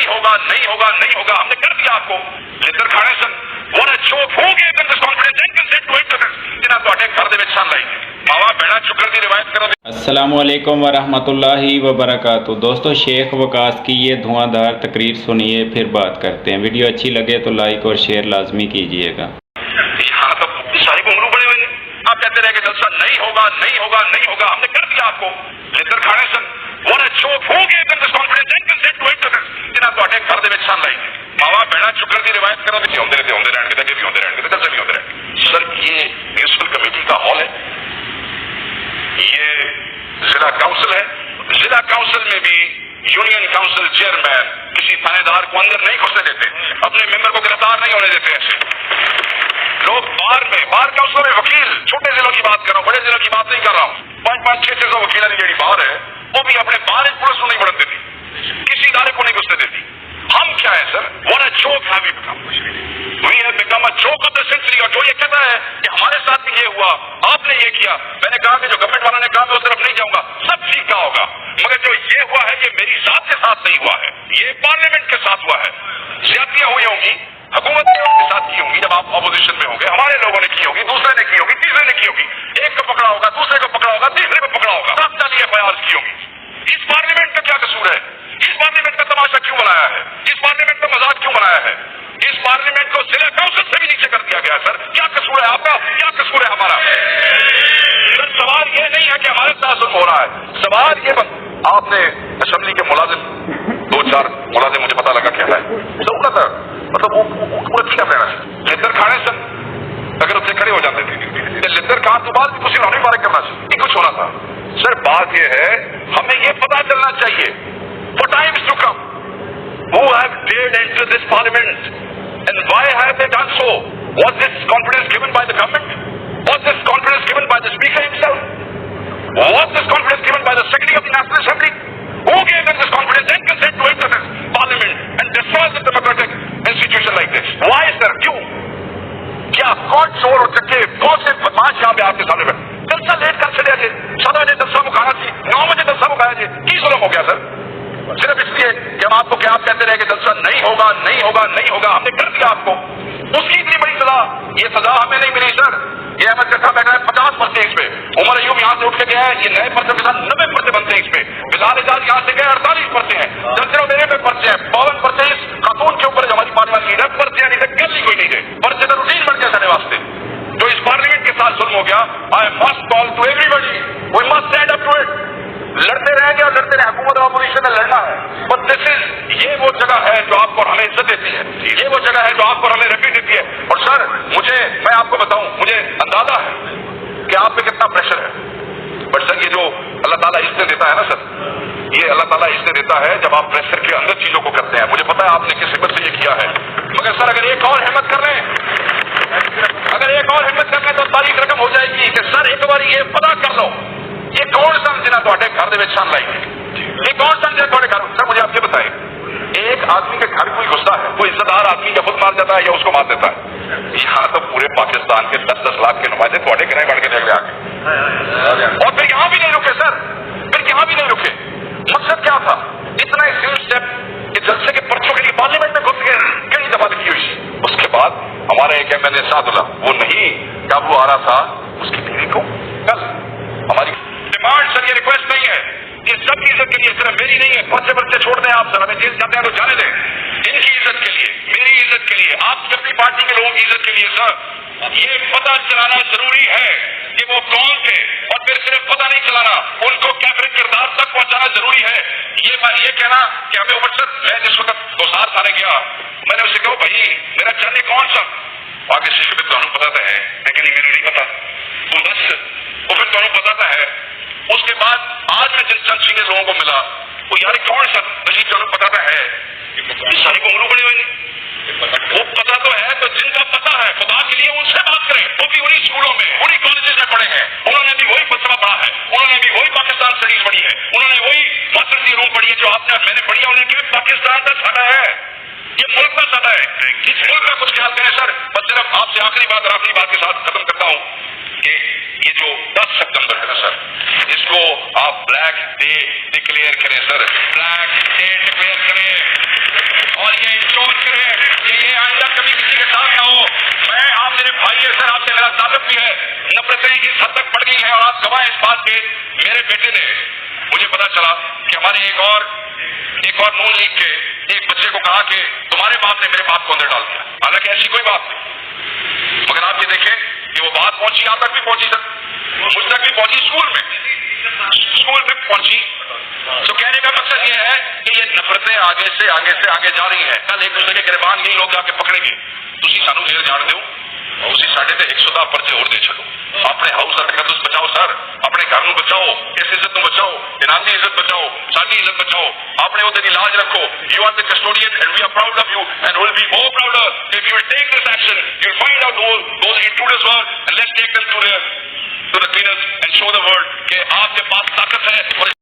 نہیں ہوگا نہیں ہوگا نہیں ہوگا ہم نے کر دیا آپ کو لدر کھانے سن وہ نے چوک ہو گئے دس confidence and consent to it جناب تواڈے گھر دے وچ شان لائی ماوا بہنا شکر دی روایت کرو. السلام علیکم ورحمۃ اللہ وبرکاتہ. دوستو شیخ وقاص کی یہ دھواں دھار تقریر سنیے پھر بات کرتے ہیں. ویڈیو اچھی لگے تو لائک اور شیئر لازمی کیجیے گا. یہاں تو ساری گھنگرو بڑے ہوئے آپ کہتے رہے کہ جلسہ نہیں ہوگا نہیں ہوگا نہیں ہوگا ہم نے کر دیا آپ کو لدر کھانے سن وہ نے چوک ہو گئے دس confidence and consent to it جناب تواڈے گھر دے وچ شان لائی ماوا بہنا شکر دی روایت کرو تے ہوندے رہن گے بھی ہوندے رہن گے جلسے بھی ہوندے رہن. سر یہ میونسپل کمیٹی کا ہال ہے, یہ ضلع کاؤنسل ہے. ضلع کاؤنسل میں بھی یونین کاؤنسل چیئرمین کسی تھانے دار کو اندر نہیں گھسنے دیتے, اپنے ممبر کو گرفتار نہیں ہونے دیتے. ایسے لوگ بار کاؤنسل میں وکیل چھوٹے ضلعوں کی بات کر رہا ہوں, بڑے ضلعوں کی بات نہیں کر رہا ہوں. 500-600 وکیلوں کی جڑی باہر ہے وہ بھی اپنے باہر پولیس کو نہیں بڑھن دیتی, کسی ادارے کو نہیں گھسنے دیتی. ہم کیا ہے سر وہ نے چوک ہے we have become a Chowk of the century. اور جو یہ کہتا ہے کہ ہمارے ساتھ بھی یہ ہوا آپ نے یہ کیا, میں نے کہا کہ جو گورنمنٹ والوں نے کہا میں اس طرف نہیں جاؤں گا, سب ٹھیک کا ہوگا, مگر جو یہ ہوا ہے یہ میری ذات کے ساتھ نہیں ہوا ہے, یہ پارلیمنٹ کے ساتھ ہوا ہے. زیادتیاں ہوئی ہوں گی حکومت نے کے ساتھ کی ہوں گی, جب آپ اپوزیشن میں ہوں گے ہمارے لوگوں نے کی ہوگی, دوسرے نے کی ہوگی, تیسرے نے کی ہوگی, ایک کو پکڑا ہوگا, دوسرے کو پکڑا ہوگا, تیسرے کو پکڑا ہوگا, سب چالیے FIR کی ہوگی. اس پارلیمنٹ کا کیا قصور ہے, اس پارلیمنٹ کا تماشا کیوں بنایا ہے, اس پارلیمنٹ کا مذاق کیوں بنایا ہے, اس پارلیمنٹ کو ضلع کاؤنسل سے بھی نیچے کر دیا گیا. سر کیا قصور ہے آپ کا, کیا قصور ہے ہمارا؟ سر سوال یہ نہیں ہے کہ ہمارے ساتھ ظلم ہو رہا ہے, سوال یہ آپ نے اسمبلی کے ملازم 2-4 ملازم مجھے پتا لگا کیا ہے ضرورت ہے, مطلب وہ کیا کہنا ہے لدر کھانے سن اگر اسے کھڑے ہو جاتے تھے لدر کھان تو بعد بھی کچھ نہیں فارغ کرنا چاہیے, یہ کچھ ہونا تھا. سر بات یہ ہے ہمیں یہ پتا چلنا چاہیے for times to come who have dared enter this parliament and why have they done so. Was this confidence given by the government? Was this confidence given by the speaker himself? Was this confidence given by the secretary of the National Assembly? Who gave them this confidence and consent to enter this parliament and destroy the democratic institution like this? Why sir? Kyun? کیا کون چور اور چکے کون سے بدماش یہاں پہ آپ کے سامنے میں جلسہ لیٹ کر چلے جی 7 بجے جلسہ مکانا تھی 9 بجے جلسہ مکایا جی, کی ظلم ہو گیا سر؟ صرف اس لیے کہ ہم آپ کو کیا آپ کہتے رہے کہ جلسہ نہیں ہوگا نہیں ہوگا نہیں ہوگا, ہم نے کر دیا آپ کو. اس کی اتنی بڑی سزا, یہ سزا ہمیں نہیں ملی سر. یہ احمد چٹھا بیٹھا ہے 50 پرچے اس پہ, عمر ایوب یہاں سے اٹھ کے گیا ہے, یہ نئے پرچوں کے ساتھ 90 پرچے بنتے ہیں اس پہ. بلال اعجاز یہاں سے گئے 48 پرچے ہیں, درجنوں میرے پہ پرچے ہیں, 52 پرچے اس خاتون کے اوپر ہماری پارلیمنٹ لیڈر پرچے یعنی تک کل ہی کوئی نہیں تھے, پرچے تو روٹین بن گئے سنے واسطے. جو اس پارلیمنٹ کے ساتھ ظلم ہو گیا, I must call to everybody, we must stand up to it. لڑتے رہیں گے اور لڑتے رہیں, حکومت اور اپوزیشن نے لڑنا ہے. بٹ دس از یہ وہ جگہ ہے جو آپ کو ہمیں عزت دیتی ہے, یہ وہ جگہ ہے جو آپ کو ہمیں رفیع دیتی ہے. اور سر میں آپ کو بتاؤں, مجھے اندازہ ہے کہ آپ پہ کتنا پریشر ہے, بٹ سر یہ جو اللہ تعالیٰ عزتیں دیتا ہے نا سر, یہ اللہ تعالیٰ عزتیں دیتا ہے جب آپ پریشر کے اندر چیزوں کو کرتے ہیں. مجھے پتا ہے آپ نے کس ہمت سے یہ کیا ہے, مگر سر اگر ایک اور ہمت کر رہے ہیں, اگر ایک اور ہمت کر رہے ہیں تو تاریخ رقم ہو جائے گی کہ سر ایک بار یہ پتا کر لو یہ کون سا جنہیں تواڈے گھر دے وچ شان لائی ہے, یہ کون سا جنہیں تواڈے گھر. سر مجھے آپ یہ بتائیں, ایک آدمی کے گھر کوئی غصہ ہے, کوئی عزت دار آدمی یا خود مار جاتا ہے یا اس کو مار دیتا ہے. یہاں تو پورے پاکستان کے 10-10 لاکھ کے نمائندے تواڈے گھر بڑھ کے نکلے آ کے, اور پھر یہاں بھی نہیں رکے سر, پھر یہاں بھی نہیں رکے. مقصد کیا تھا اتنا ایکسٹریم اسٹیپ کہ جلسے کے پرچوں کے لیے پارلیمنٹ میں گھس گئے, کئی دفعہ لکھی ہوئی. اس کے بعد ہمارا ایک MLA سعد اللہ, وہ نہیں قابو آ رہا تھا, اس کی بیوی کو کل ہماری ڈیمانڈ سر, یہ ریکویسٹ نہیں ہے, یہ سب کی عزت کے لیے, صرف میری نہیں ہے. بچے چھوڑ دیں آپ سر, ہمیں جیل جاتے ہیں تو جانے دیں. ان کی عزت کے لیے, میری عزت کے لیے, آپ کی اپنی پارٹی کے لوگوں کی عزت کے لیے سر یہ پتہ چلانا ضروری ہے کہ وہ کون تھے, اور پھر صرف پتہ نہیں چلانا, ان کو کیفر کردار تک پہنچانا ضروری ہے. یہ کہنا کہ ہمیں عمر سر, میں جس وقت گوسار تھانے گیا میں نے اسے کہا بھائی میرا چاہنے کون سا, آگے شیشے پہ تمہیں پتا ہے لیکن میرے نہیں پتا, وہ بس وہ پھر تمہیں پتا ہے. اس کے بعد آج میں جن چند سینئر لوگوں کو ملا, وہ یار کون سا بھائی تمہیں پتا ہے, ساری کو عمروں بڑی ہوئی نہیں, وہ پتا تو ہے, تو جن کا پتا ہے خدا کے لیے ان سے بات کریں. وہ بھی انہی اسکولوں میں انہی کالجز میں پڑھے ہیں, انہوں نے بھی وہی فلسفہ پڑھا ہے, انہوں نے بھی وہی پاکستان اسٹڈیز پڑھی ہے, انہوں نے وہی ماسٹر روم پڑھی ہے جو آپ نے میں نے پڑھی ہے. انہوں نے کہا پاکستان کا ساڈا ہے, یہ ملک کا ساڈا ہے, اس ملک کا کچھ خیال کریں سر. بس صرف آپ سے آخری بات کے ساتھ ختم کرتا ہوں کہ یہ جو 10 سپتمبر ہے نا سر, اس کو آپ بلیک ڈے ڈکلیئر کریں سر, بلیک ڈے ڈکلیئر کریں. اور یہ انشور کریں کہ یہ آئندہ کبھی کسی کے ساتھ نہ ہو. میں آپ میرے بھائی ہیں سر, آپ سے میرا تعلق بھی ہے. نفرتیں اس حد تک بڑھ گئی ہیں اور آپ گواہ اس بات کے. میرے بیٹے نے, مجھے پتا چلا کہ ہمارے ایک اور نون لیگ کے ایک بچے کو کہا کہ تمہارے باپ نے میرے باپ کو اندر ڈال دیا. حالانکہ ایسی کوئی بات نہیں, مگر آپ یہ دیکھیں کہ وہ بات پہنچی, یہاں تک بھی پہنچی, تک مجھ تک بھی پہنچی, اسکول میں پہنچی. تو کہنے کا مقصد یہ ہے کہ یہ نفرتیں آگے سے آگے جا رہی ہیں. کل ایک دوسرے کے گربان یہی لوگ جا کے پکڑیں گے. تسی سانو جیل جان دیو, اسی ساڈے تے 110 پرچے اور دے چھڈو. اپنے ہاؤس دا تقدس بچاؤ سر, اپنے گھر نو بچاؤ, اس عزت نو بچاؤ, انعام دی عزت بچاؤ, ساری عزت بچاؤ, اپنے عہدے دی لاج رکھو. You are the custodian and we are proud of you and will be more prouder if you will take this action. You will find out those intruders were and let's take them to the cleaners and show the world کہ آپ کے پاس طاقت ہے.